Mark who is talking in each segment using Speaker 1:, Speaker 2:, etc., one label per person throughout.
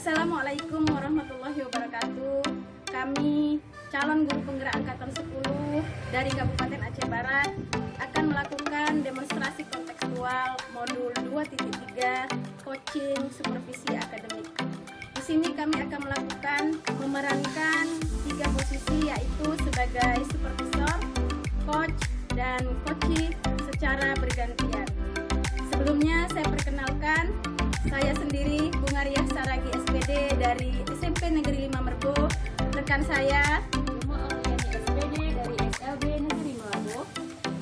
Speaker 1: Assalamualaikum warahmatullahi wabarakatuh. Kami calon guru penggerak angkatan 10 dari Kabupaten Aceh Barat akan melakukan demonstrasi kontekstual modul 2.3 coaching supervisi akademik. Di sini kami akan melakukan memerankan 3 posisi, yaitu sebagai supervisor, coach, dan coachee secara bergantian. Sebelumnya saya perkenalkan, saya sendiri Bunga Riah Saragi SPD dari SMP Negeri 5 Merbo. Rekan saya
Speaker 2: Uma Auliani SPD dari SLB Negeri Malabo.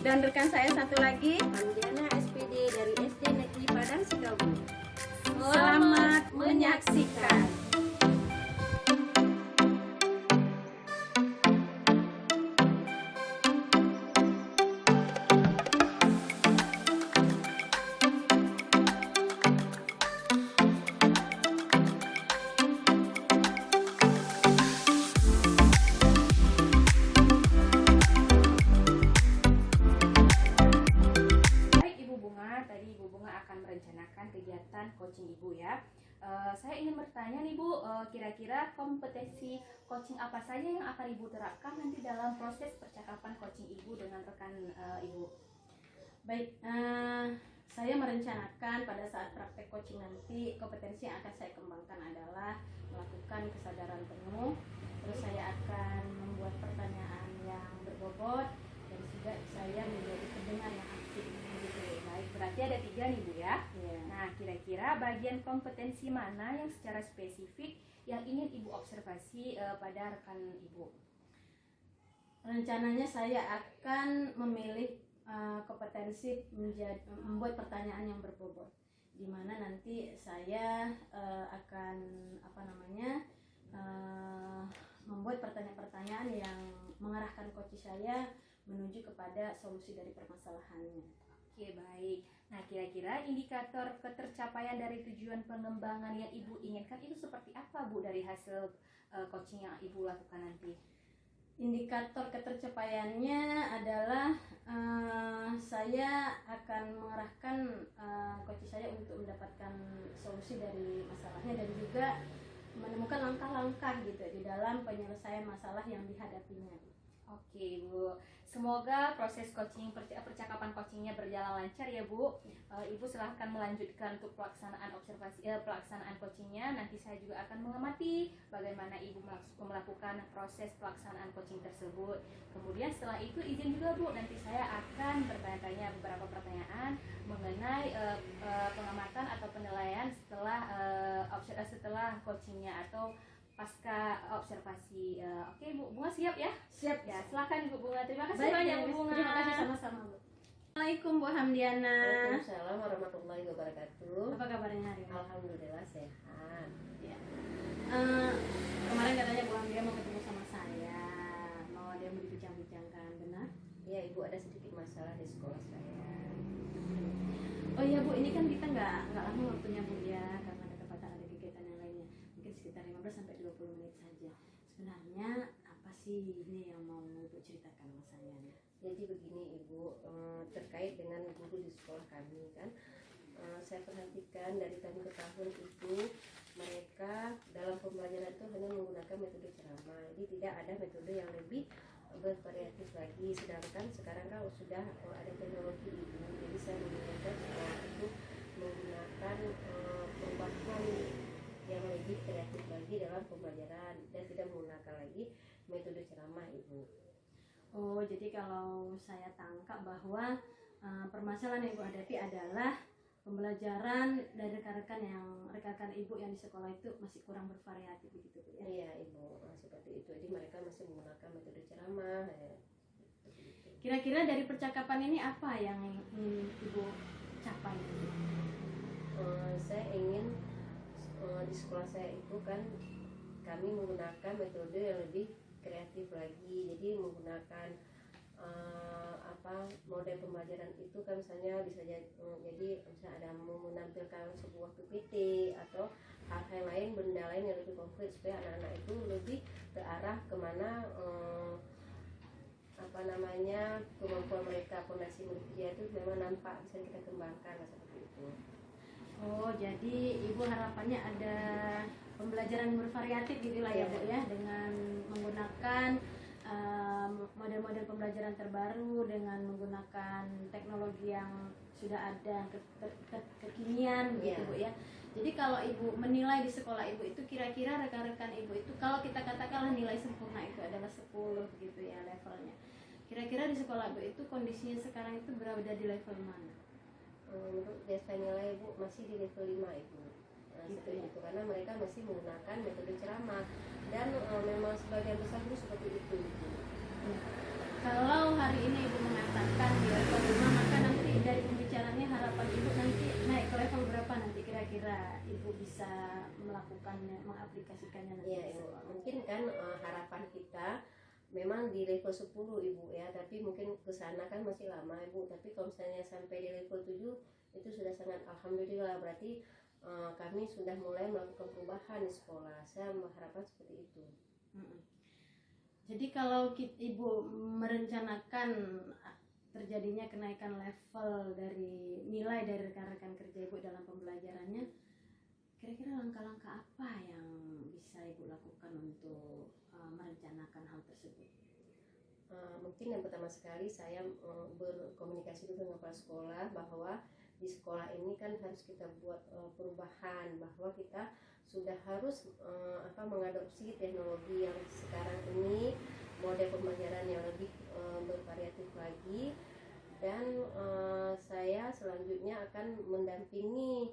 Speaker 1: dan rekan saya satu lagi.
Speaker 2: Hamdiana SPD dari SD Negeri Padang Sukabumi.
Speaker 1: Selamat menyaksikan.
Speaker 2: Tadi Ibu Bunga akan merencanakan kegiatan coaching Ibu ya. Saya ingin bertanya nih Bu, kira-kira kompetensi coaching apa saja yang akan Ibu terapkan nanti dalam proses percakapan coaching Ibu dengan rekan Ibu?
Speaker 1: Baik, saya merencanakan pada saat praktek coaching nanti kompetensi yang akan saya kembangkan adalah melakukan kesadaran penuh. Terus saya akan membuat pertanyaan yang berbobot dan juga saya menjadi pendengar yang aktif.
Speaker 2: Baik, berarti ada 3 nih Bu ya.
Speaker 1: Ya.
Speaker 2: Nah, kira-kira bagian kompetensi mana yang secara spesifik yang ingin Ibu observasi pada rekan Ibu?
Speaker 1: Rencananya saya akan memilih kompetensi membuat pertanyaan yang berbobot, di mana nanti saya akan membuat pertanyaan-pertanyaan yang mengarahkan coach saya menuju kepada solusi dari permasalahannya.
Speaker 2: Oke, baik. Nah, kira-kira indikator ketercapaian dari tujuan pengembangan yang Ibu inginkan itu seperti apa Bu dari hasil coaching yang Ibu lakukan nanti?
Speaker 1: Indikator ketercapaiannya adalah saya akan mengarahkan coach saya untuk mendapatkan solusi dari masalahnya dan juga menemukan langkah-langkah gitu di dalam penyelesaian masalah yang dihadapinya.
Speaker 2: Oke Bu, semoga proses coaching percakapan coachingnya berjalan lancar ya Bu. Ibu silahkan melanjutkan untuk pelaksanaan pelaksanaan coachingnya. Nanti saya juga akan mengamati bagaimana Ibu melakukan proses pelaksanaan coaching tersebut. Kemudian setelah itu izin juga Bu, nanti saya akan bertanya-tanya beberapa pertanyaan mengenai pengamatan atau penilaian setelah coachingnya atau pasca observasi. Oke Bu, Bunga siap ya?
Speaker 1: Siap
Speaker 2: Ya, silakan Bu Bunga. Terima kasih banyak Bu Bunga.
Speaker 1: Terima kasih sama-sama Bu. Assalamualaikum Bu Hamdiana.
Speaker 3: Waalaikumsalam warahmatullahi wabarakatuh.
Speaker 1: Apa kabarnya hari ini?
Speaker 3: Alhamdulillah sehat.
Speaker 1: Ya. Kemarin katanya Bu Hamdiana mau ketemu sama saya, mau dia mau dibincang-bincangkan, benar?
Speaker 3: Ya, Ibu ada sedikit masalah di sekolah saya.
Speaker 1: Oh iya Bu, ini kan kita nggak lama waktunya Bu ya, karena ada ketepatan ada kegiatan yang lainnya. Mungkin sekitar 15 sampai 20 menit saja. Sebenarnya apa sih ini yang mau Ibu ceritakan sama saya?
Speaker 3: Jadi begini Ibu, terkait dengan guru di sekolah kami kan, saya perhatikan dari tahun ke tahun itu mereka dalam pembelajaran itu hanya menggunakan metode ceramah. Jadi tidak ada metode yang lebih bervariatif lagi. Sedangkan sekarang kan sudah ada teknologi Ibu, jadi saya mengingatkan sekolah itu menggunakan perubahan yang lebih kreatif lagi dalam pembelajaran dan tidak menggunakan lagi metode ceramah Ibu.
Speaker 1: Oh, jadi kalau saya tangkap bahwa permasalahan yang Ibu hadapi adalah pembelajaran dari rekan-rekan Ibu yang di sekolah itu masih kurang bervariatif begitu Bu ya?
Speaker 3: Iya Ibu, seperti itu. Jadi mereka masih menggunakan metode ceramah.
Speaker 1: Kira-kira dari percakapan ini apa yang ingin Ibu capai?
Speaker 3: Saya ingin di sekolah saya itu kan kami menggunakan metode yang lebih kreatif lagi. Jadi menggunakan model pembelajaran itu kan misalnya bisa jadi misalnya ada menampilkan sebuah PPT atau hal-hal lain, benda lain yang lebih konkret supaya anak-anak itu lebih ke arah kemana kemampuan mereka, fondasi mereka itu memang nampak bisa kita kembangkan seperti itu.
Speaker 1: Oh, jadi Ibu harapannya ada pembelajaran bervariatif gitu lah ya Bu ya, dengan menggunakan model-model pembelajaran terbaru, dengan menggunakan teknologi yang sudah ada, kekinian gitu Bu ya. Jadi kalau Ibu menilai di sekolah Ibu itu, kira-kira rekan-rekan Ibu itu, kalau kita katakanlah nilai sempurna itu adalah 10 gitu ya levelnya, kira-kira di sekolah Ibu itu kondisinya sekarang itu berada di level mana?
Speaker 3: Untuk desa nilai Ibu masih di level 5 Ibu.
Speaker 1: Gitu
Speaker 3: Seperti
Speaker 1: ya.
Speaker 3: itu, karena mereka masih menggunakan metode ceramah dan memang sebagian besar guru seperti itu Ibu.
Speaker 1: Kalau hari ini Ibu mengatakan di level 5, maka nanti dari pembicaranya harapan Ibu nanti naik ke level berapa nanti kira-kira Ibu bisa melakukannya, mengaplikasikannya nanti?
Speaker 3: Iya
Speaker 1: di
Speaker 3: Ibu,
Speaker 1: sekolah?
Speaker 3: mungkin kan harapan kita memang di level 10 Ibu ya, tapi mungkin ke sana kan masih lama Ibu. Tapi kalau misalnya sampai di level 7 itu sudah sangat alhamdulillah, berarti kami sudah mulai melakukan perubahan di sekolah. Saya mengharapkan seperti itu.
Speaker 1: Jadi kalau Ibu merencanakan terjadinya kenaikan level dari nilai dari rekan-rekan kerja Ibu dalam pembelajarannya, kira-kira langkah-langkah apa yang bisa Ibu lakukan untuk merencanakan hal tersebut?
Speaker 3: Mungkin yang pertama sekali saya berkomunikasi dulu dengan kepala sekolah bahwa di sekolah ini kan harus kita buat perubahan, bahwa kita sudah harus mengadopsi teknologi yang sekarang ini, model pembelajaran yang lebih bervariatif lagi. Dan saya selanjutnya akan mendampingi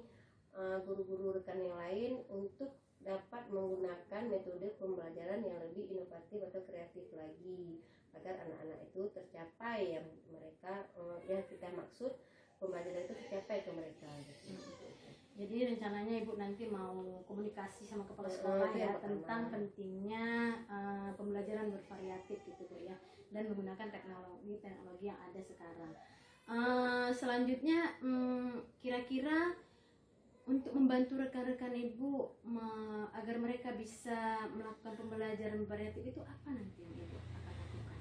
Speaker 3: guru-guru rekan yang lain untuk dapat menggunakan metode pembelajaran yang lebih inovatif atau kreatif lagi, agar anak-anak itu tercapai yang mereka yang kita maksud pembelajaran itu tercapai ke mereka gitu.
Speaker 1: Jadi rencananya Ibu nanti mau komunikasi sama kepala sekolah ya tentang pentingnya pembelajaran bervariatif gitu Bu ya, dan menggunakan teknologi yang ada sekarang. Selanjutnya kira-kira untuk membantu rekan-rekan Ibu agar mereka bisa melakukan pembelajaran bervariatif itu apa nanti yang Ibu akan lakukan?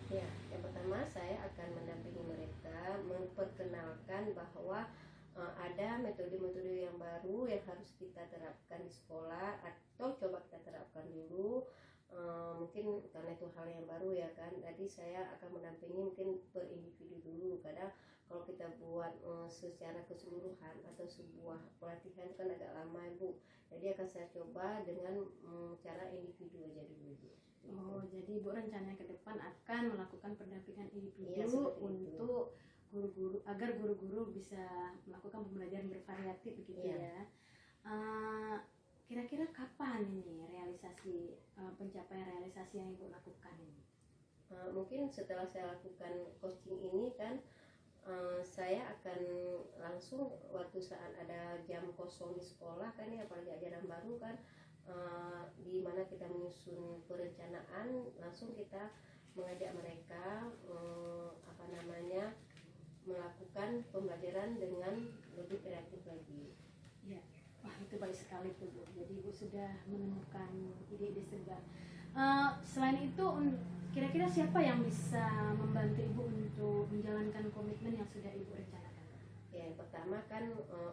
Speaker 3: Ya, yang pertama saya akan mendampingi mereka memperkenalkan bahwa ada metode-metode yang baru yang harus kita terapkan di sekolah, atau coba kita terapkan dulu. Mungkin karena itu hal yang baru ya kan, jadi saya akan mendampingi mungkin per individu dulu. Kadang kalau kita buat secara keseluruhan atau sebuah pelatihan kan agak lama Ibu, jadi akan saya coba dengan cara individu aja dulu Ibu.
Speaker 1: Oh, jadi Ibu rencananya ke depan akan melakukan pendampingan individu
Speaker 3: Iya,
Speaker 1: untuk guru-guru, agar guru-guru bisa melakukan pembelajaran bervariatif begitu ya. Kira-kira kapan ini realisasi pencapaian realisasi yang Ibu lakukan ini?
Speaker 3: Mungkin setelah saya lakukan coaching ini kan saya akan langsung waktu saat ada jam kosong di sekolah kan ya, apalagi ajaran baru kan, di mana kita menyusun perencanaan, langsung kita mengajak mereka melakukan pembelajaran dengan lebih kreatif lagi.
Speaker 1: Ya, wah itu baik sekali tuh Bu. Jadi Ibu sudah menemukan ide-ide segar. Selain itu, kira-kira siapa yang bisa membantu Ibu untuk menjalankan komitmen yang sudah Ibu rencanakan?
Speaker 3: Ya, yang pertama kan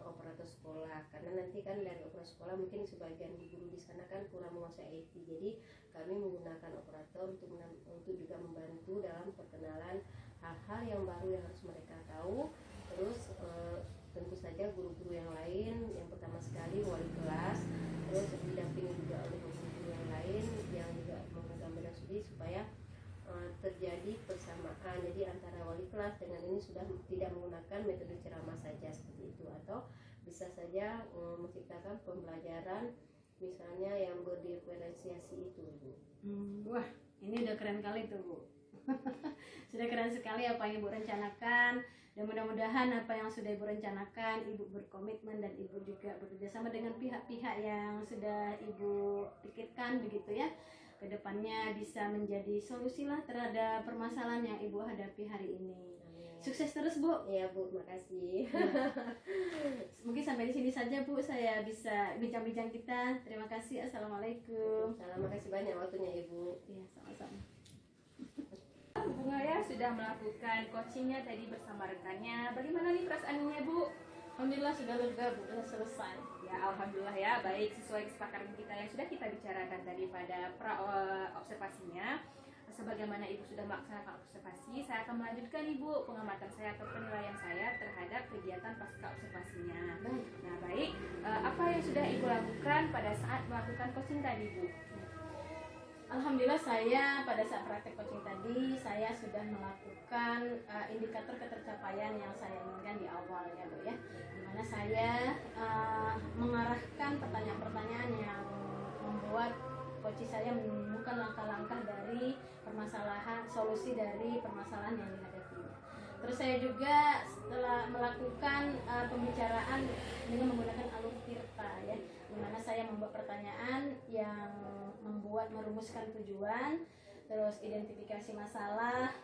Speaker 3: operator sekolah, karena nanti kan dari operator sekolah mungkin sebagian guru di sana kan kurang menguasai IT, jadi kami menggunakan operator untuk juga membantu dalam perkenalan hal-hal yang baru yang harus mereka tahu. Terus tentu saja guru-guru yang lain, yang pertama sekali wali kelas, terus didampingi juga oleh guru-guru yang lain yang juga memegang bidang studi, supaya terjadi persamaan. Jadi antara wali kelas dengan ini sudah tidak menggunakan metode ceramah saja seperti itu, atau bisa saja menciptakan pembelajaran misalnya yang berdiferensiasi itu Bu.
Speaker 1: Wah, ini udah keren kali tuh Bu. Sudah keren sekali apa yang Ibu rencanakan, dan mudah-mudahan apa yang sudah Ibu rencanakan, Ibu berkomitmen dan Ibu juga bekerja sama dengan pihak-pihak yang sudah Ibu pikirkan begitu ya, kedepannya bisa menjadi solusi lah terhadap permasalahan yang Ibu hadapi hari ini.
Speaker 3: Amin.
Speaker 1: Sukses terus Bu.
Speaker 3: Iya Bu, makasih.
Speaker 1: Mungkin sampai di sini saja Bu, saya bisa bincang-bincang kita. Terima kasih. Assalamualaikum.
Speaker 3: Terima kasih banyak waktunya Ibu.
Speaker 1: Iya, sama-sama.
Speaker 2: Bunga ya sudah melakukan coachingnya tadi bersama rekannya. Bagaimana nih perasaannya Bu?
Speaker 1: Alhamdulillah sudah lega Bu, sudah selesai.
Speaker 2: Ya, alhamdulillah ya. Baik, sesuai kesepakatan kita yang sudah kita bicarakan tadi pada observasinya. Sebagaimana Ibu sudah melaksanakan observasi, saya akan melanjutkan Ibu pengamatan saya atau penilaian saya terhadap kegiatan pasca observasinya. Nah, baik, apa yang sudah Ibu lakukan pada saat melakukan coaching tadi, Bu?
Speaker 1: Alhamdulillah saya pada saat praktek coaching tadi saya sudah melakukan indikator ketercapaian yang saya inginkan di awal ya Bu ya, dimana saya mengarahkan pertanyaan-pertanyaan yang membuat coach saya menemukan langkah-langkah dari solusi dari permasalahan yang dihadapinya. Terus saya juga setelah melakukan pembicaraan dengan menggunakan alur tirta ya, dimana saya membuat pertanyaan yang merumuskan tujuan, terus identifikasi masalah,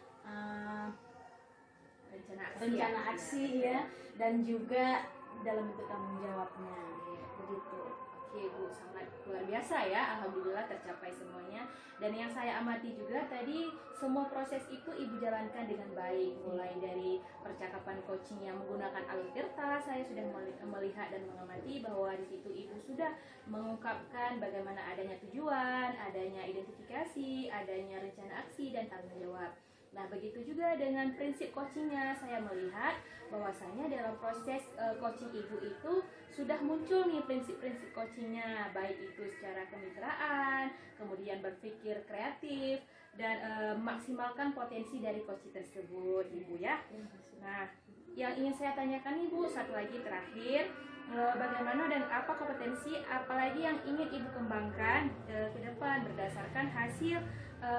Speaker 1: rencana aksi ya, dan juga dalam bentuk tanggung jawabnya begitu.
Speaker 2: Oke Bu, sangat luar biasa ya. Alhamdulillah tercapai semuanya. Dan yang saya amati juga tadi, semua proses itu Ibu jalankan dengan baik. Mulai dari percakapan coaching yang menggunakan alur tirta, saya sudah melihat dan mengamati bahwa di situ Ibu sudah mengungkapkan bagaimana adanya tujuan, adanya identifikasi, adanya rencana aksi dan tanggung jawab. Nah, begitu juga dengan prinsip coachingnya, saya melihat bahwasanya dalam proses coaching Ibu itu sudah muncul nih prinsip-prinsip coachingnya, baik itu secara kemitraan, kemudian berpikir kreatif, dan maksimalkan potensi dari coaching tersebut, Ibu ya. Nah, yang ingin saya tanyakan Ibu, satu lagi terakhir, bagaimana dan apa kompetensi apalagi yang ingin Ibu kembangkan ke depan berdasarkan hasil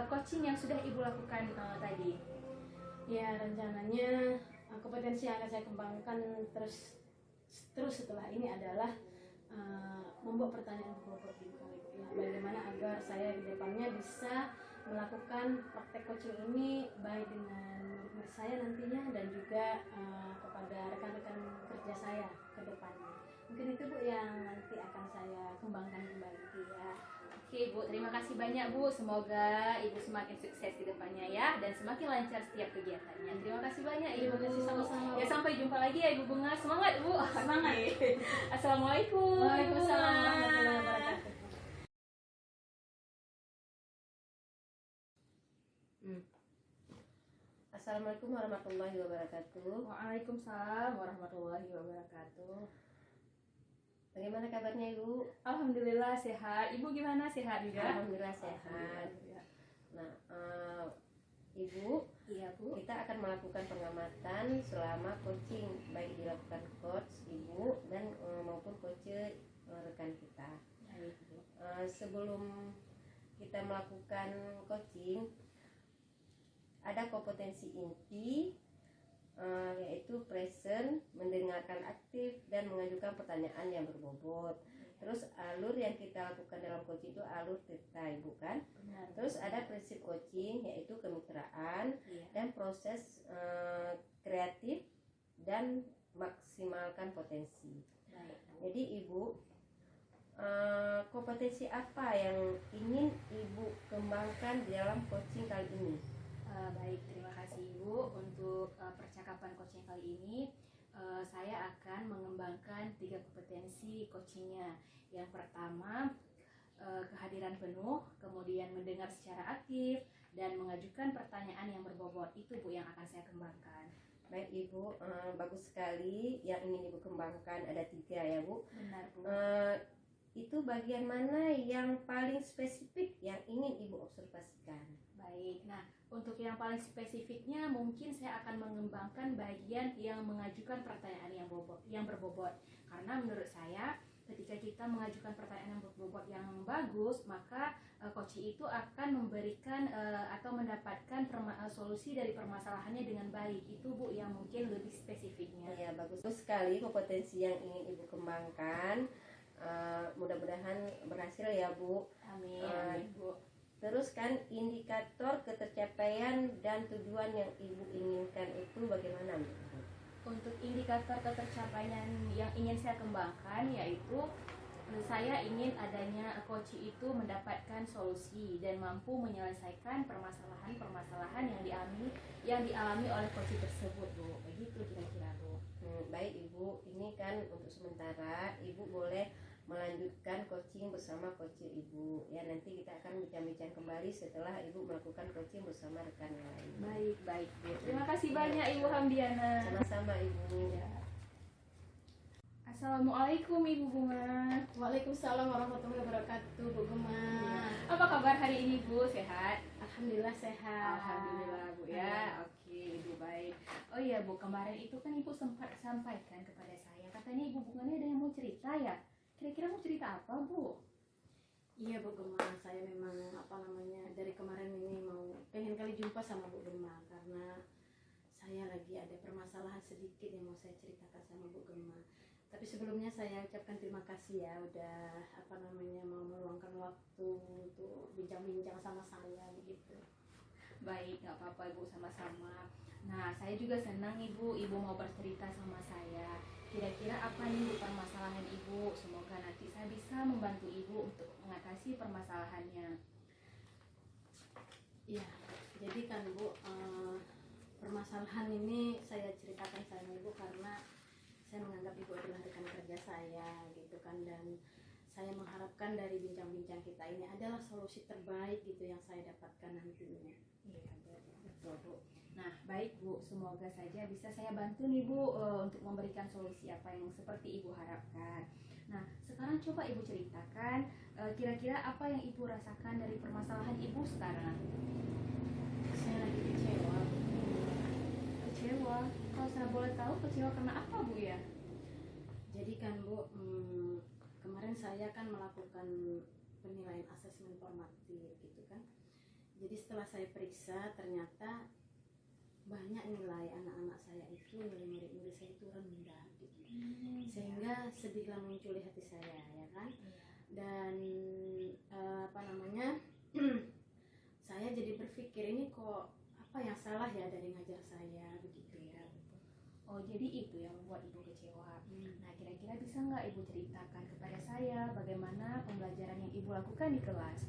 Speaker 2: coaching yang sudah Ibu lakukan tadi?
Speaker 1: Ya, rencananya kompetensi yang akan saya kembangkan terus setelah ini adalah membuat pertanyaan berbobot di muka Ibu ya. Bagaimana agar saya di depannya bisa melakukan praktek coaching ini baik dengan murid saya nantinya dan juga kepada rekan-rekan kerja saya ke depannya. Mungkin itu Bu yang nanti akan saya kembangkan kembali ya.
Speaker 2: Oke Bu, terima kasih banyak Bu. Semoga Ibu semakin sukses ke depannya ya, dan semakin lancar setiap kegiatannya. Terima kasih banyak Ibu.
Speaker 1: Terima kasih sama-sama.
Speaker 2: Ya, sampai jumpa lagi ya Ibu Bunga. Semangat Bu.
Speaker 1: Semangat.
Speaker 2: Assalamualaikum.
Speaker 1: Waalaikumsalam warahmatullahi wabarakatuh.
Speaker 3: Assalamualaikum warahmatullahi wabarakatuh.
Speaker 2: Waalaikumsalam warahmatullahi wabarakatuh.
Speaker 3: Bagaimana kabarnya Ibu?
Speaker 2: Alhamdulillah sehat. Ibu gimana? Sehat juga?
Speaker 3: Alhamdulillah sehat. Nah, Ibu,
Speaker 2: Iya Bu.
Speaker 3: kita akan melakukan pengamatan selama coaching, baik dilakukan coach Ibu dan maupun coach rekan kita.
Speaker 2: Baik Bu.
Speaker 3: Sebelum kita melakukan coaching, ada kompetensi inti, yaitu present, mendengarkan aktif, dan mengajukan pertanyaan yang berbobot. Terus alur yang kita lakukan dalam coaching itu alur tirta Ibu kan.
Speaker 2: Benar.
Speaker 3: Terus ada prinsip coaching, yaitu kemitraan,
Speaker 2: Iya.
Speaker 3: dan proses kreatif dan maksimalkan potensi.
Speaker 2: Baik.
Speaker 3: Jadi Ibu, kompetensi apa yang ingin Ibu kembangkan di dalam coaching kali ini?
Speaker 2: Baik, terima kasih Ibu untuk percakapan coaching kali ini. Saya akan mengembangkan 3 kompetensi coachingnya. Yang pertama, kehadiran penuh, kemudian mendengar secara aktif, dan mengajukan pertanyaan yang berbobot. Itu Bu yang akan saya kembangkan.
Speaker 3: Baik Ibu, bagus sekali. Yang ingin Ibu kembangkan ada 3 ya Bu.
Speaker 2: Benar Bu.
Speaker 3: Itu bagian mana yang paling spesifik yang ingin Ibu observasikan?
Speaker 2: Baik, nah untuk yang paling spesifiknya mungkin saya akan mengembangkan bagian yang mengajukan pertanyaan yang berbobot. Karena menurut saya ketika kita mengajukan pertanyaan yang berbobot yang bagus, maka coach itu akan memberikan atau mendapatkan solusi dari permasalahannya dengan baik. Itu Bu yang mungkin lebih spesifiknya.
Speaker 3: Ya, bagus sekali kompetensi yang ingin Ibu kembangkan. Mudah-mudahan berhasil ya Bu.
Speaker 2: Amin, amin Bu.
Speaker 3: Terus kan indikator ketercapaian dan tujuan yang Ibu inginkan itu bagaimana Bu?
Speaker 2: Untuk indikator ketercapaian yang ingin saya kembangkan yaitu Saya ingin adanya coaching itu mendapatkan solusi dan mampu menyelesaikan permasalahan-permasalahan yang dialami oleh coaching tersebut, Bu. Begitu kira-kira, Bu.
Speaker 3: Baik Ibu, ini kan untuk sementara Ibu boleh melanjutkan coaching bersama coach Ibu. Ya, nanti kita akan bincang-bincang kembali setelah Ibu melakukan coaching bersama rekan yang lain.
Speaker 2: Baik, Bu. Terima kasih banyak Ibu Hamdiana.
Speaker 3: Sama-sama Ibu.
Speaker 2: Ya. Assalamualaikum Ibu Bunga.
Speaker 1: Waalaikumsalam warahmatullahi wabarakatuh, Bu Gema.
Speaker 2: Apa kabar hari ini, Bu? Sehat?
Speaker 1: Alhamdulillah sehat.
Speaker 2: Alhamdulillah, Bu ya. Oke, Ibu baik. Oh iya, Bu, kemarin itu kan Ibu sempat sampaikan kepada saya, katanya Ibu Bunga ini ada yang mau cerita ya. Kira-kira mau cerita apa, Bu?
Speaker 1: Iya Bu Gema, saya memang dari kemarin ini pengen kali jumpa sama Bu Gema karena saya lagi ada permasalahan sedikit yang mau saya ceritakan sama Bu Gema. Tapi sebelumnya saya ucapkan terima kasih ya udah mau meluangkan waktu untuk bincang-bincang sama saya begitu.
Speaker 2: Baik, nggak apa-apa Ibu, sama-sama. Nah, saya juga senang Ibu mau bercerita sama saya. Kira-kira apa nih Bu permasalahan Ibu? Semoga nanti saya bisa membantu Ibu untuk mengatasi permasalahannya.
Speaker 1: Iya, jadi kan Bu, permasalahan ini saya ceritakan sama Ibu karena saya menganggap Ibu adalah rekan kerja saya gitu kan, dan saya mengharapkan dari bincang-bincang kita ini adalah solusi terbaik gitu yang saya dapatkan nantinya.
Speaker 2: Iya, betul Bu. Nah, baik Bu, semoga saja bisa saya bantu nih Bu untuk memberikan solusi apa yang seperti Ibu harapkan. Nah, sekarang coba Ibu ceritakan kira-kira apa yang Ibu rasakan dari permasalahan Ibu sekarang.
Speaker 1: Saya lagi kecewa.
Speaker 2: Kecewa? Kalau saya boleh tahu kecewa karena apa Bu ya?
Speaker 1: Jadi kan Bu, kemarin saya kan melakukan penilaian asesmen formatif gitu kan. Jadi setelah saya periksa ternyata banyak nilai anak-anak saya itu, nilai murid-murid saya itu rendah gitu. Sehingga sedihlah muncul di hati saya ya kan. Dan saya jadi berpikir ini kok apa yang salah ya dari ngajar saya begitu ya.
Speaker 2: Oh, jadi itu yang membuat Ibu kecewa. Nah, kira-kira bisa nggak Ibu ceritakan kepada saya bagaimana pembelajaran yang Ibu lakukan di kelas?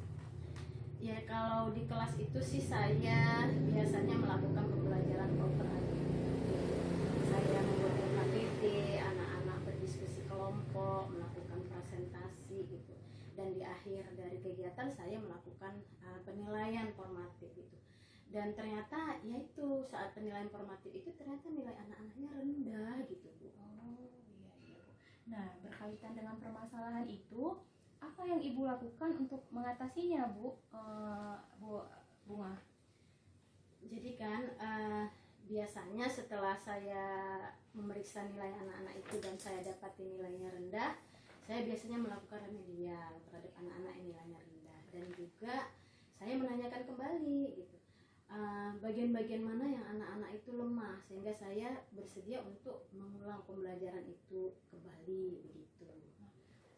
Speaker 1: Ya kalau di kelas itu sih saya biasanya melakukan pembelajaran kooperatif. Saya membuat KTT, anak-anak berdiskusi kelompok, melakukan presentasi gitu. Dan di akhir dari kegiatan saya melakukan penilaian formatif gitu. Dan ternyata yaitu saat penilaian formatif itu ternyata nilai anak-anaknya rendah gitu Bu.
Speaker 2: Oh, iya Bu. Nah, berkaitan dengan permasalahan itu, apa yang Ibu lakukan untuk mengatasinya, Bu? Bu Bunga.
Speaker 1: Jadi kan biasanya setelah saya memeriksa nilai anak-anak itu dan saya dapati nilainya rendah, saya biasanya melakukan remedial terhadap anak-anak yang nilainya rendah, dan juga saya menanyakan kembali gitu bagian-bagian mana yang anak-anak itu lemah sehingga saya bersedia untuk mengulang pembelajaran itu kembali begitu.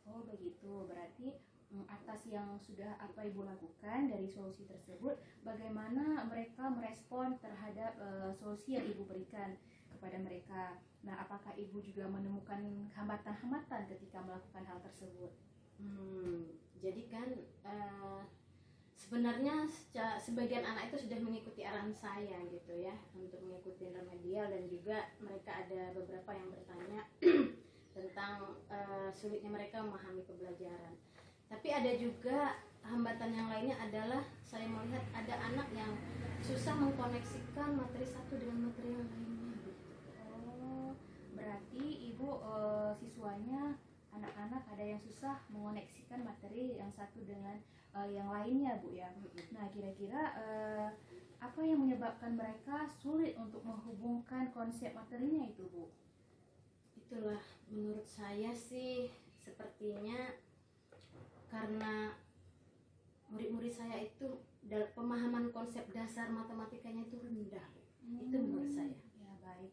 Speaker 2: Oh begitu, berarti atas yang sudah apa Ibu lakukan dari solusi tersebut, bagaimana mereka merespon terhadap solusi yang Ibu berikan kepada mereka. Nah, apakah Ibu juga menemukan hambatan-hambatan ketika melakukan hal tersebut?
Speaker 1: Jadi kan sebenarnya sebagian anak itu sudah mengikuti arahan saya gitu ya untuk mengikuti remedial, dan juga mereka ada beberapa yang bertanya tentang sulitnya mereka memahami pembelajaran. Tapi ada juga hambatan yang lainnya adalah saya melihat ada anak yang susah mengkoneksikan materi satu dengan materi yang lainnya gitu.
Speaker 2: Oh, berarti Ibu siswanya anak-anak ada yang susah mengoneksikan materi yang satu dengan yang lainnya Bu ya. Nah, kira-kira apa yang menyebabkan mereka sulit untuk menghubungkan konsep materinya itu Bu?
Speaker 1: Itulah menurut saya sih sepertinya karena murid-murid saya itu dalam pemahaman konsep dasar matematikanya itu rendah. Itu menurut saya.
Speaker 2: Ya, baik.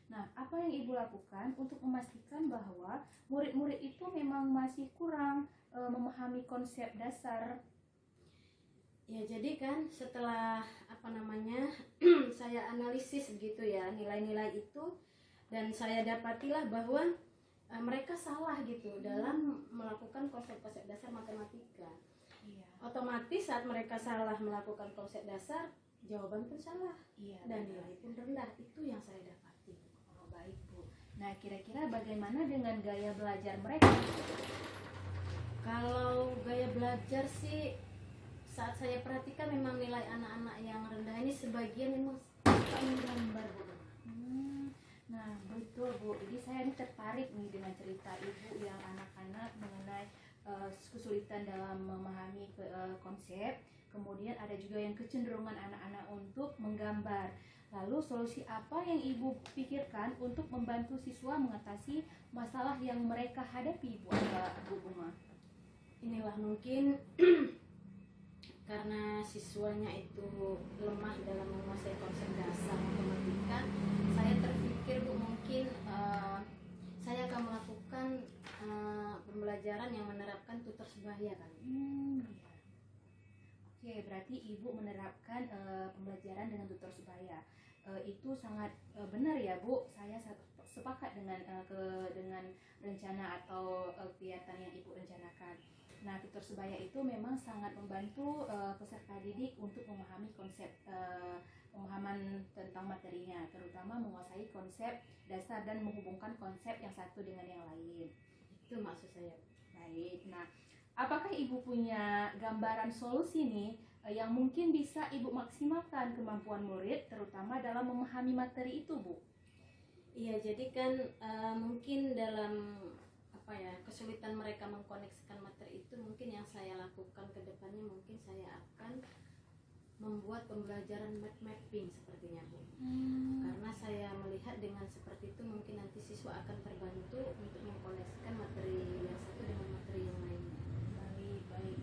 Speaker 2: Nah, apa yang Ibu lakukan untuk memastikan bahwa murid-murid itu memang masih kurang memahami konsep dasar?
Speaker 1: Ya, jadi kan setelah saya analisis gitu ya nilai-nilai itu, dan saya dapatilah bahwa mereka salah gitu dalam melakukan konsep-konsep dasar matematika.
Speaker 2: Iya.
Speaker 1: Otomatis saat mereka salah melakukan konsep dasar, jawaban pun salah
Speaker 2: Iya.
Speaker 1: dan
Speaker 2: benar.
Speaker 1: nilai pun rendah. Itu yang saya dapati.
Speaker 2: Oh, baik Bu. Nah, kira-kira bagaimana dengan gaya belajar mereka?
Speaker 1: Kalau gaya belajar sih, saat saya perhatikan memang nilai anak-anak yang rendah ini sebagian memang suka menggambar, Bu.
Speaker 2: Nah, betul Bu. Jadi saya ini tertarik nih dengan cerita Ibu yang anak-anak mengenai kesulitan dalam memahami konsep. Kemudian ada juga yang kecenderungan anak-anak untuk menggambar. Lalu solusi apa yang Ibu pikirkan untuk membantu siswa mengatasi masalah yang mereka hadapi, Bu Bunga?
Speaker 1: Inilah mungkin karena siswanya itu lemah dalam menguasai konsep dasar matematika, saya terpikir Bu mungkin saya akan melakukan pembelajaran yang menerapkan tutor sebaya kan.
Speaker 2: Iya. Oke, berarti Ibu menerapkan pembelajaran dengan tutor sebaya. Itu sangat benar ya Bu. Saya sepakat dengan dengan rencana atau kegiatan yang Ibu rencanakan. Nah, tutor sebaya itu memang sangat membantu peserta didik untuk memahami konsep pemahaman tentang materinya, terutama menguasai konsep dasar dan menghubungkan konsep yang satu dengan yang lain.
Speaker 1: Itu maksud saya.
Speaker 2: Baik. Nah, apakah Ibu punya gambaran solusi nih yang mungkin bisa Ibu maksimalkan kemampuan murid terutama dalam memahami materi itu, Bu?
Speaker 1: Iya, jadi kan mungkin dalam kesulitan mereka mengkoneksikan materi itu, mungkin yang saya lakukan ke depannya mungkin saya akan membuat pembelajaran map mapping sepertinya Bu. Karena saya melihat dengan seperti itu mungkin nanti siswa akan terbantu untuk mengkoneksikan materi yang satu dengan materi yang lainnya.
Speaker 2: Baik.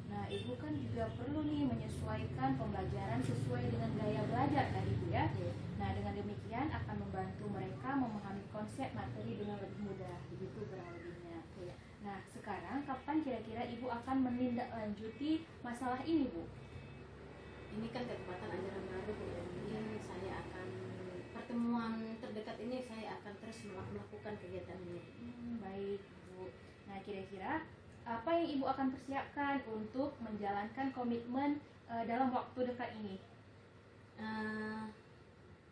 Speaker 2: Nah, Ibu kan juga perlu nih menyesuaikan pembelajaran sesuai dengan gaya belajar tadi Bu ya.
Speaker 1: Iya.
Speaker 2: Nah, dengan demikian akan membantu mereka memahami konsep materi dengan lebih mudah, begitu kurang lebihnya.
Speaker 1: Iya.
Speaker 2: Nah, sekarang kapan kira-kira Ibu akan menindaklanjuti masalah ini, Bu?
Speaker 1: Ini kan kesempatan ajaran baru Bu, dan mungkin saya akan pertemuan terdekat ini saya akan terus melakukan kegiatan ini.
Speaker 2: Baik, Bu. Nah, kira-kira apa yang Ibu akan persiapkan untuk menjalankan komitmen dalam waktu dekat ini?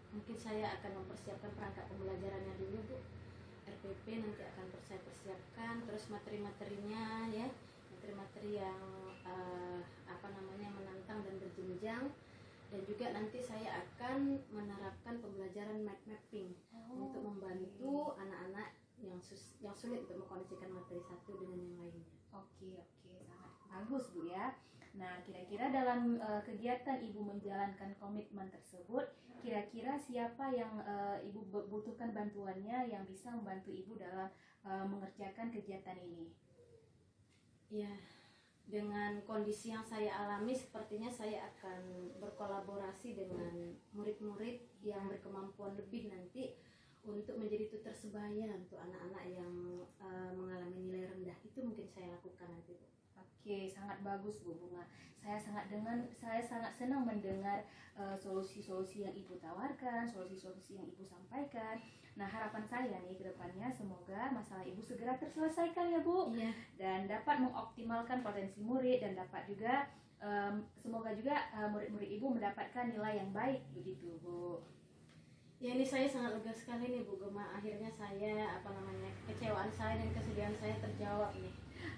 Speaker 1: Mungkin saya akan mempersiapkan perangkat pembelajarannya dulu Bu. RPP nanti akan saya persiapkan, terus materi-materinya ya, materi-materi yang menantang dan berjenjang, dan juga nanti saya akan menerapkan pembelajaran mind mapping untuk membantu anak-anak yang sulit untuk mengkoneksikan materi satu dengan yang lainnya.
Speaker 2: Oke, sangat bagus Bu ya. Nah, kira-kira dalam kegiatan Ibu menjalankan komitmen tersebut, kira-kira siapa yang Ibu butuhkan bantuannya yang bisa membantu Ibu dalam mengerjakan kegiatan ini?
Speaker 1: Ya, dengan kondisi yang saya alami sepertinya saya akan berkolaborasi dengan murid-murid yang berkemampuan lebih nanti untuk menjadi tutor sebaya untuk anak-anak yang mengalami nilai rendah. Itu mungkin saya lakukan nanti Bu.
Speaker 2: Oke, sangat bagus Bu Bunga. Saya sangat senang mendengar solusi-solusi yang Ibu tawarkan, solusi-solusi yang Ibu sampaikan. Nah, harapan saya nih ke depannya semoga masalah Ibu segera terselesaikan ya Bu.
Speaker 1: Iya.
Speaker 2: Dan dapat mengoptimalkan potensi murid dan dapat juga semoga juga murid-murid Ibu mendapatkan nilai yang baik begitu Bu.
Speaker 1: Ya, ini saya sangat lega sekali nih Bu Gema. Akhirnya saya kecewaan saya dan kesedihan saya terjawab nih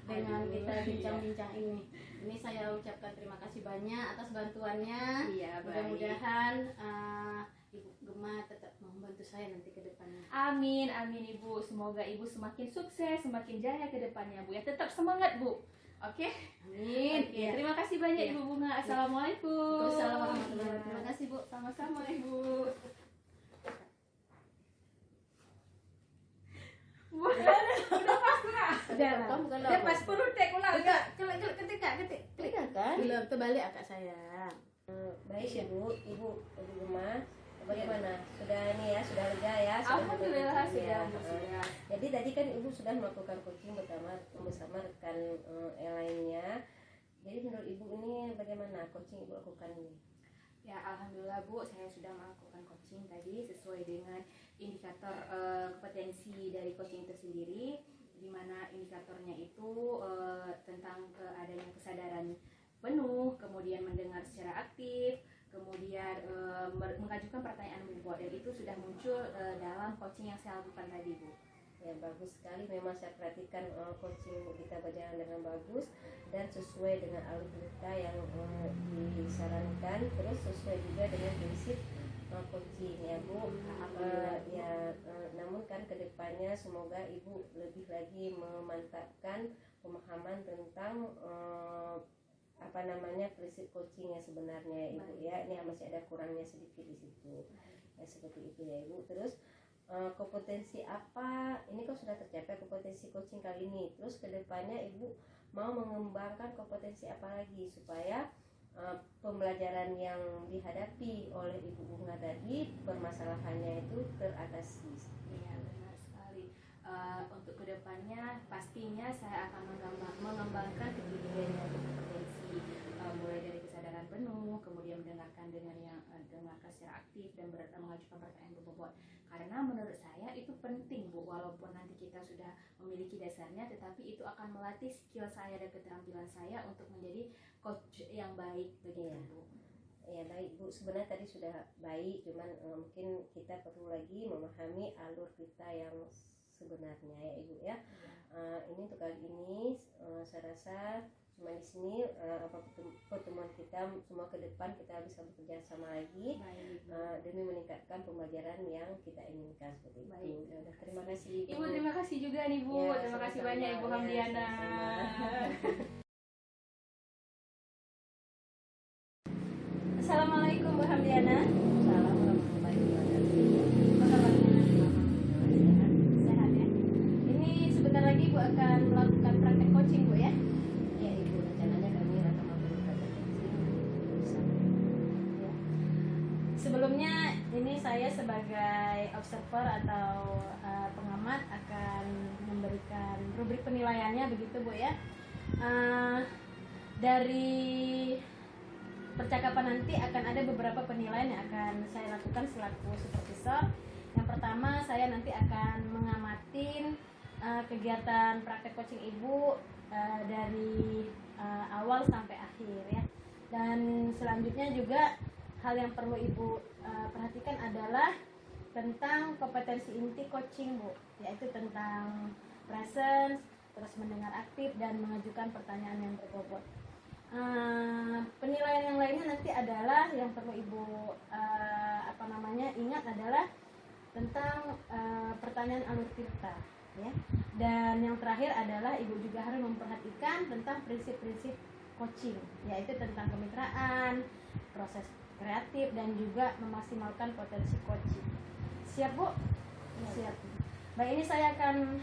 Speaker 1: dengan kita bincang-bincang ini. Ini saya ucapkan terima kasih banyak atas bantuannya.
Speaker 2: Iya, baik.
Speaker 1: Mudah-mudahan Ibu Gema tetap membantu saya nanti ke depannya.
Speaker 2: Amin Ibu. Semoga Ibu semakin sukses, semakin jaya ke depannya Bu. Ya, tetap semangat Bu. Oke?
Speaker 1: Amin.
Speaker 2: Oke, terima kasih banyak
Speaker 1: Iya.
Speaker 2: Ibu Bunga. Assalamualaikum.
Speaker 1: Waalaikumsalam warahmatullahi wabarakatuh. Terima kasih Bu.
Speaker 2: Sama-sama Ibu.
Speaker 1: Udah lah.
Speaker 3: Kamu bukan
Speaker 1: Udah
Speaker 3: apa?
Speaker 1: pas 10 tek ulang. Ketik.
Speaker 3: Klik kan?
Speaker 1: Belum terbalik akak saya.
Speaker 3: Baik Ibu Gema, bagaimana? Sudah ini ya, sudah lega ya?
Speaker 2: Alhamdulillah
Speaker 3: coaching ya?
Speaker 2: sudah.
Speaker 3: Jadi tadi kan Ibu sudah melakukan coaching bersama rekan yang lainnya. Jadi menurut Ibu ini bagaimana coaching Ibu lakukan ini?
Speaker 2: Ya, alhamdulillah Bu, saya sudah melakukan coaching tadi sesuai dengan indikator kompetensi dari coaching itu sendiri, di mana indikatornya itu tentang adanya kesadaran penuh, kemudian mendengar secara aktif, kemudian mengajukan pertanyaan bobot, dan itu sudah muncul dalam coaching yang saya lakukan tadi, Bu.
Speaker 3: Ya, bagus sekali. Memang saya perhatikan coaching kita berjalan dengan bagus dan sesuai dengan alur kita yang disarankan, terus sesuai juga dengan prinsip coaching ya Bu. Namun kan kedepannya semoga Ibu lebih lagi memantapkan pemahaman tentang prinsip coaching yang sebenarnya Ibu ya. Ini masih ada kurangnya sedikit di situ ya, seperti itu ya Ibu. Terus kompetensi apa ini kan sudah tercapai kompetensi coaching kali ini, terus kedepannya Ibu mau mengembangkan kompetensi apa lagi supaya pembelajaran yang dihadapi oleh Ibu Bunga tadi permasalahannya itu teratasi.
Speaker 2: Iya, benar sekali. Untuk kedepannya pastinya saya akan mengembangkan ketiga kompetensi, mulai dari kesadaran penuh, kemudian mendengarkan dengarkan secara aktif, dan mengajukan pertanyaan berbobot. Karena menurut saya itu penting, Bu, walaupun nanti kita sudah memiliki dasarnya, tetapi itu akan melatih skill saya dan keterampilan saya untuk menjadi coach yang baik begitu, Bu.
Speaker 3: Ya baik Bu, sebenarnya tadi sudah baik, cuman mungkin kita perlu lagi memahami alur kita yang sebenarnya ya Ibu ya. Ini untuk kali ini saya rasa cuma di sini pertemuan kita semua ke depan kita bisa bekerja sama lagi demi meningkatkan pembelajaran yang kita inginkan seperti itu. Ya, terima kasih
Speaker 2: Ibu. Terima kasih juga nih Bu.
Speaker 3: Ya,
Speaker 2: terima kasih
Speaker 3: sama-sama.
Speaker 2: banyak Ibu Hamdiana. Assalamualaikum Bu Hamdiana.
Speaker 3: Salam warahmatullahi wabarakatuh.
Speaker 2: Apa kabarnya? Sehat ya. Ini sebentar lagi Bu akan melakukan praktek coaching, Bu ya.
Speaker 3: Ya Ibu, rencananya kami akan melakukan bersama.
Speaker 2: Ya. Sebelumnya ini saya sebagai observer atau pengamat akan memberikan rubrik penilaiannya begitu Bu ya. Dari percakapan nanti akan ada beberapa penilaian yang akan saya lakukan selaku supervisor. Yang pertama, saya nanti akan mengamati kegiatan praktek coaching Ibu dari awal sampai akhir ya. Dan selanjutnya juga hal yang perlu Ibu perhatikan adalah tentang kompetensi inti coaching Bu, yaitu tentang presence, terus mendengar aktif, dan mengajukan pertanyaan yang berbobot. Penilaian yang lainnya nanti adalah yang perlu Ibu ingat adalah tentang pertanyaan alur cerita ya. Dan yang terakhir adalah Ibu juga harus memperhatikan tentang prinsip-prinsip coaching, yaitu tentang kemitraan, proses kreatif, dan juga memaksimalkan potensi coaching. Siap Bu? Siap. Baik, ini saya akan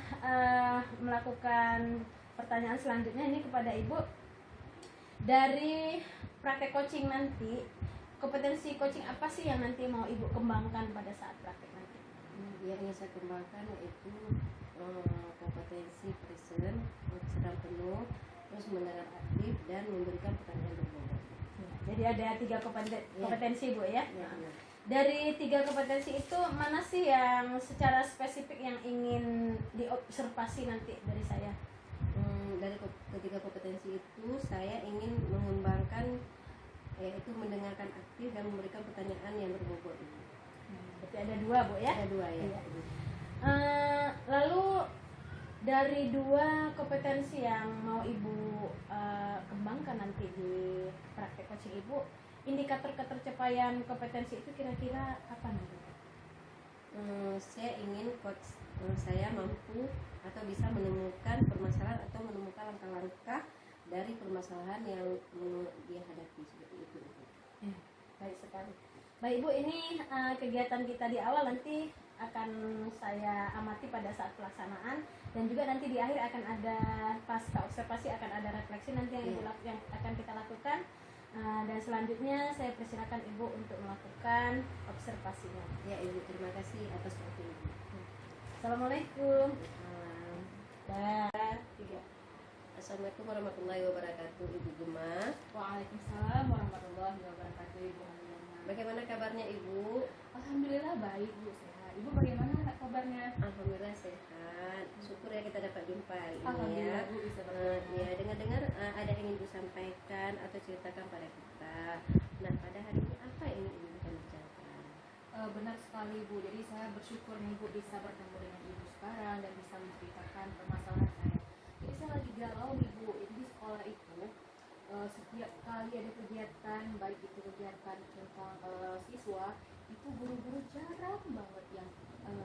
Speaker 2: melakukan pertanyaan selanjutnya ini kepada Ibu. Dari praktek coaching nanti, kompetensi coaching apa sih yang nanti mau Ibu kembangkan pada saat praktek nanti?
Speaker 3: Yang ingin saya kembangkan yaitu kompetensi present, sedang penuh, terus mendengar aktif, dan memberikan pertanyaan berbobot.
Speaker 2: Jadi ada 3 kompetensi Bu ya.
Speaker 3: Ya,
Speaker 2: Dari 3 kompetensi itu mana sih yang secara spesifik yang ingin diobservasi nanti dari saya?
Speaker 3: Dari ketiga kompetensi itu saya ingin mengembangkan yaitu mendengarkan aktif dan memberikan pertanyaan yang berbobot.
Speaker 2: Berarti ada 2 Bu ya.
Speaker 3: Ada 2 ya.
Speaker 2: Iya. Lalu dari 2 kompetensi yang mau Ibu kembangkan nanti di praktek coaching Ibu, indikator ketercapaian kompetensi itu kira-kira apa nanti?
Speaker 3: Saya ingin coach saya mampu atau bisa menemukan permasalahan atau menemukan langkah-langkah dari permasalahan yang dia hadapi seperti itu.
Speaker 2: Ya, baik sekali. Baik Bu, ini kegiatan kita di awal nanti akan saya amati pada saat pelaksanaan, dan juga nanti di akhir akan ada pasca observasi, akan ada refleksi nanti yang akan kita lakukan. Dan selanjutnya saya persilakan Ibu untuk melakukan observasinya.
Speaker 3: Ya Ibu, terima kasih atas waktu Ibu.
Speaker 2: Assalamualaikum. Dan 3.
Speaker 3: Assalamualaikum warahmatullahi wabarakatuh Ibu Gemma.
Speaker 2: Waalaikumsalam warahmatullahi wabarakatuh Ibu Hamdiana.
Speaker 3: Bagaimana kabarnya Ibu?
Speaker 2: Alhamdulillah baik Bu, sehat. Ibu bagaimana kabarnya?
Speaker 3: Alhamdulillah sehat. Syukur ya kita dapat jumpa hari ini ya.
Speaker 2: Alhamdulillah Bu bisa bertemu.
Speaker 3: Ya, dengar-dengar ada yang ingin Ibu sampaikan atau ceritakan pada kita. Nah, pada hari ini apa yang ingin Ibu bicarakan?
Speaker 2: Benar sekali Bu, jadi saya bersyukur nih Bu bisa bertemu dengan Ibu sekarang dan bisa menceritakan permasalahan saya. Jadi saya lagi galau nih Bu, jadi di sekolah itu setiap kali ada kegiatan, baik itu kegiatan tentang siswa, itu guru-guru jarang banget yang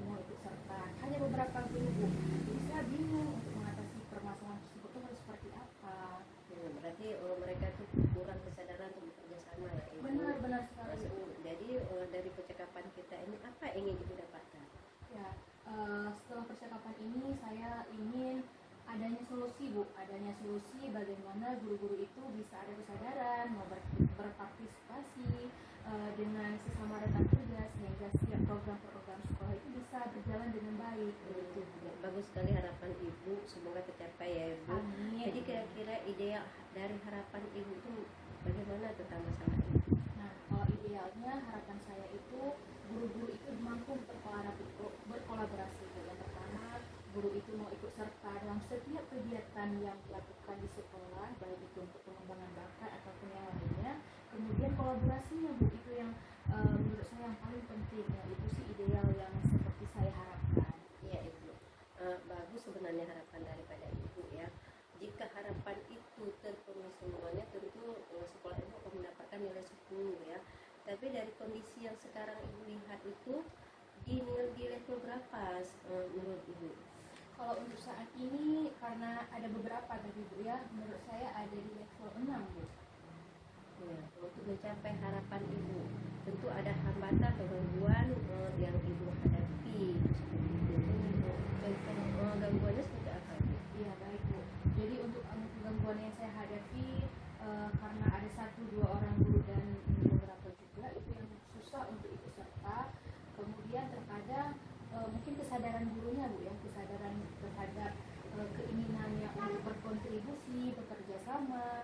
Speaker 2: mau ikut serta, hanya beberapa guru Bu. Jadi saya bingung untuk mengatasi permasalahan tersebut itu harus seperti apa.
Speaker 3: Berarti mereka tuh kurang kesadaran untuk bekerja sama ya Ibu.
Speaker 2: Benar sekali Bu.
Speaker 3: Jadi dari percakapan kita ini apa yang ingin Ibu dapatkan?
Speaker 2: Ya, setelah percakapan ini saya ingin adanya solusi Bu, adanya solusi bagaimana guru-guru itu bisa ada kesadaran, mau berpartisipasi dengan sesama rekan kerja sehingga setiap program-program sekolah itu bisa berjalan dengan baik. Begitu Bu.
Speaker 3: Bagus sekali harapan Ibu, semoga tercapai ya Ibu.
Speaker 2: Amin.
Speaker 3: Jadi kira-kira ide dari harapan Ibu itu bagaimana tentang masalah ini?
Speaker 2: Nah, idealnya harapan saya itu guru-guru itu mampu berkolaborasi. Yang pertama, guru itu mau ikut serta dalam setiap kegiatan yang dilakukan di sekolah, baik itu untuk pengembangan bakat ataupun yang lainnya. Kemudian kolaborasinya Bu, itu yang menurut saya yang paling penting. Ya, itu sih ideal yang seperti saya harapkan.
Speaker 3: Iya Ibu, bagus sebenarnya harapan daripada Ibu ya. Jika harapan itu terpenuhi semuanya, tentu sekolah Ibu akan mendapatkan nilai 10 ya. Tapi dari kondisi yang sekarang Ibu lihat itu di level berapa menurut Ibu?
Speaker 2: Kalau untuk saat ini karena ada beberapa tadi Bu ya, menurut saya ada di level 6 Bu.
Speaker 3: Ya, untuk mencapai harapan Ibu, tentu ada hambatan atau gangguan yang Ibu hadapi. Contoh gangguannya seperti apa Bu?
Speaker 2: Iya baik Bu. Jadi untuk gangguan yang saya hadapi karena ada 1-2 orang guru dan beberapa juga itu yang susah untuk ikut serta. Kemudian terkadang mungkin kesadaran gurunya Bu ya, kesadaran terhadap keinginannya untuk berkontribusi, bekerja sama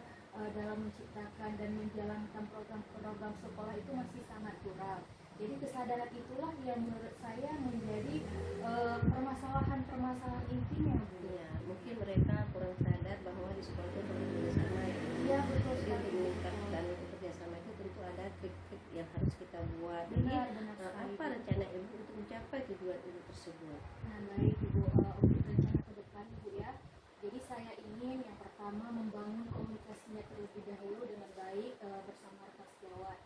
Speaker 2: dalam menciptakan dan menjalankan program-program sekolah itu masih sangat kurang. Jadi kesadaran itulah yang menurut saya menjadi permasalahan intinya Bu.
Speaker 3: Ya, mungkin mereka kurang sadar bahwa di sekolah itu perlu kerjasama ya.
Speaker 2: Iya betul
Speaker 3: Jadi
Speaker 2: sekali.
Speaker 3: untuk meningkatkan kerjasama itu tentu ada trik-trik yang harus kita buat.
Speaker 2: Benar
Speaker 3: Jadi
Speaker 2: sekali.
Speaker 3: apa rencana Ibu untuk mencapai tujuan Ibu tersebut?
Speaker 2: Nah baik Ibu, untuk rencana ke depan Ibu ya. Jadi saya ingin yang pertama membangun komunikasinya terlebih dahulu dengan baik bersama rekan sejawat.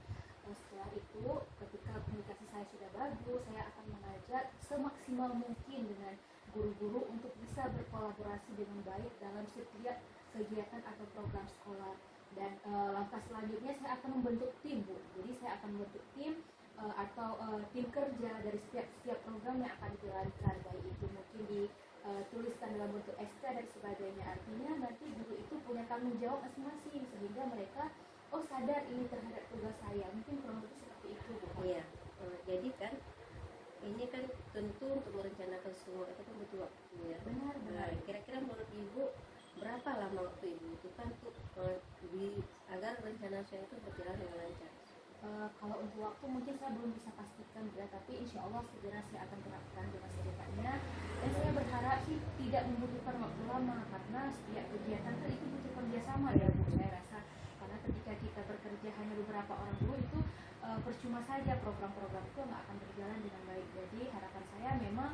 Speaker 2: Setelah itu ketika komunikasi saya sudah bagus, saya akan mengajak semaksimal mungkin dengan guru-guru untuk bisa berkolaborasi dengan baik dalam setiap kegiatan atau program sekolah. Dan langkah selanjutnya saya akan membentuk tim Bu. Jadi saya akan membentuk tim atau tim kerja dari setiap program yang akan dijalankan, baik itu mungkin dituliskan dalam bentuk SK dan sebagainya. Artinya nanti guru itu punya tanggung jawab masing-masing sehingga mereka sadar ini terhadap tugas saya. Mungkin kurang lebih seperti itu Bu.
Speaker 3: Iya, jadi kan ini kan tentu untuk merencanakan semua itu kan butuh waktu ya.
Speaker 2: Benar.
Speaker 3: Kira-kira menurut Ibu berapa lama waktu Ibu butuhkan untuk agar rencana saya itu berjalan dengan lancar?
Speaker 2: Kalau untuk waktu mungkin saya belum bisa pastikan ya, tapi insya Allah segera saya akan terapkan dengan secepatnya. Dan saya berharap sih tidak membutuhkan waktu lama karena setiap kegiatan kan itu butuh kerjasama ya Bu. Saya rasa karena ketika kita bekerja hanya beberapa orang dulu itu percuma saja program-program itu nggak akan berjalan dengan baik. Jadi harapan saya memang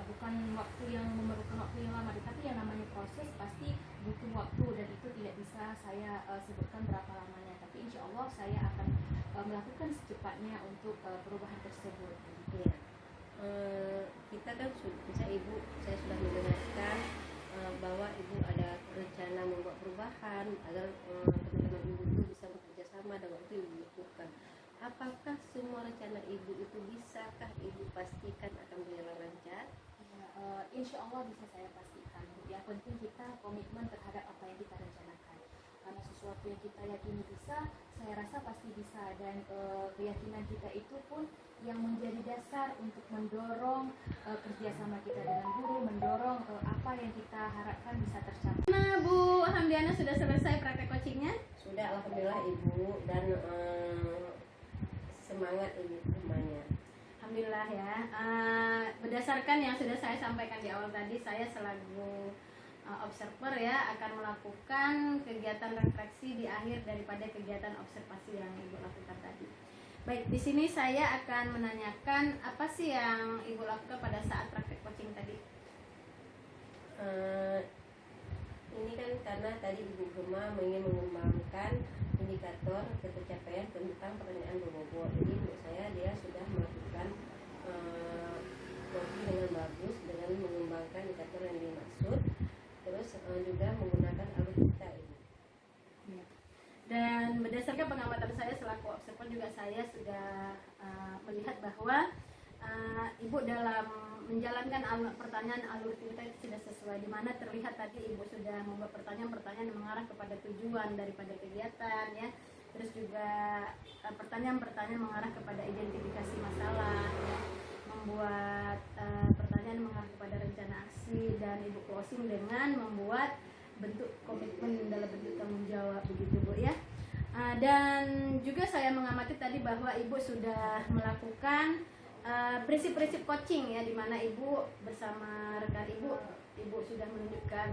Speaker 2: bukan waktu yang memerlukan waktu yang lama, tapi yang namanya proses pasti butuh waktu dan itu tidak bisa saya sebutkan berapa lamanya. Tapi insya Allah saya akan melakukan secepatnya untuk perubahan tersebut.
Speaker 3: Iya. Kita kan misalnya Ibu, saya sudah mendengarkan bahwa Ibu ada rencana membuat perubahan agar teman-teman Ibu itu bisa bekerja sama dan waktu Ibu butuhkan. Apakah semua rencana Ibu itu bisakah Ibu pastikan akan berjalan lancar?
Speaker 2: Ya, insya Allah bisa saya pastikan. Yang penting kita komitmen terhadap apa yang kita rencanakan. Karena sesuatu yang kita yakini bisa, saya rasa pasti bisa. Dan keyakinan kita itu pun yang menjadi dasar untuk mendorong kerjasama kita dengan guru, mendorong apa yang kita harapkan bisa tercapai.
Speaker 1: Nah Bu, alhamdulillah sudah selesai praktek coachingnya.
Speaker 3: Sudah, alhamdulillah Ibu, dan semangat Ibu semuanya.
Speaker 1: Alhamdulillah ya. Berdasarkan yang sudah saya sampaikan di awal tadi, saya selaku observer ya akan melakukan kegiatan refleksi di akhir daripada kegiatan observasi yang Ibu lakukan tadi. Baik, di sini saya akan menanyakan apa sih yang Ibu lakukan pada saat praktek coaching tadi?
Speaker 3: Ini kan karena tadi Ibu Gema ingin mengembangkan indikator pencapaian tentang pertanyaan berbobot. Jadi menurut saya dia sudah melakukan coaching dengan bagus dengan mengembangkan indikator yang dimaksud, terus juga menggunakan alur kita ini.
Speaker 1: Ya. Dan berdasarkan pengamatan saya selaku observer juga saya sudah melihat bahwa Ibu dalam menjalankan pertanyaan alur kita itu sudah sesuai, di mana terlihat tadi Ibu sudah membuat pertanyaan-pertanyaan yang mengarah kepada tujuan daripada kegiatan ya. Terus juga pertanyaan-pertanyaan mengarah kepada identifikasi masalah ya. Membuat pertanyaan mengarah kepada rencana aksi, dan Ibu closing dengan membuat bentuk komitmen dalam bentuk tanggung jawab, begitu Bu ya. Dan juga saya mengamati tadi bahwa Ibu sudah melakukan prinsip-prinsip coaching ya, di mana Ibu bersama rekan Ibu sudah menunjukkan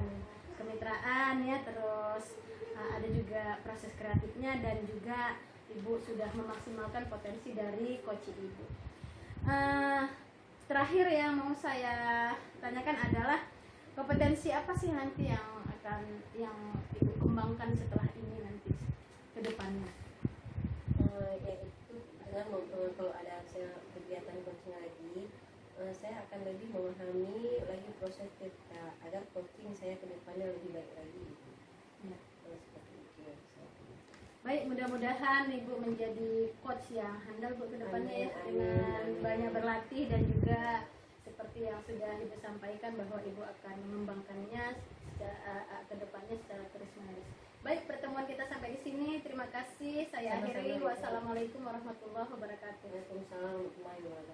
Speaker 1: kemitraan ya, terus ada juga proses kreatifnya, dan juga Ibu sudah memaksimalkan potensi dari coaching Ibu. Terakhir yang mau saya tanyakan adalah kompetensi apa sih nanti yang Ibu kembangkan setelah ini nanti ke depannya?
Speaker 3: Yaitu dengan kalau ada kegiatan coaching lagi, saya akan lebih memahami lagi proses kita agar coaching saya ke depannya lebih baik lagi.
Speaker 1: Ya.
Speaker 3: Seperti itu.
Speaker 1: Baik, mudah-mudahan Ibu menjadi coach yang handal Bu ke depannya ya,
Speaker 3: Amin,
Speaker 1: dengan
Speaker 3: amin.
Speaker 1: banyak berlatih, dan juga seperti yang sudah Ibu sampaikan bahwa Ibu akan mengembangkannya ke depannya secara terus-menerus. Baik, pertemuan kita sampai di sini. Terima kasih. Saya
Speaker 3: Sama-sama,
Speaker 1: akhiri.
Speaker 3: Ibu.
Speaker 1: Wassalamualaikum warahmatullahi wabarakatuh.
Speaker 3: Waalaikumsalam warahmatullahi wabarakatuh.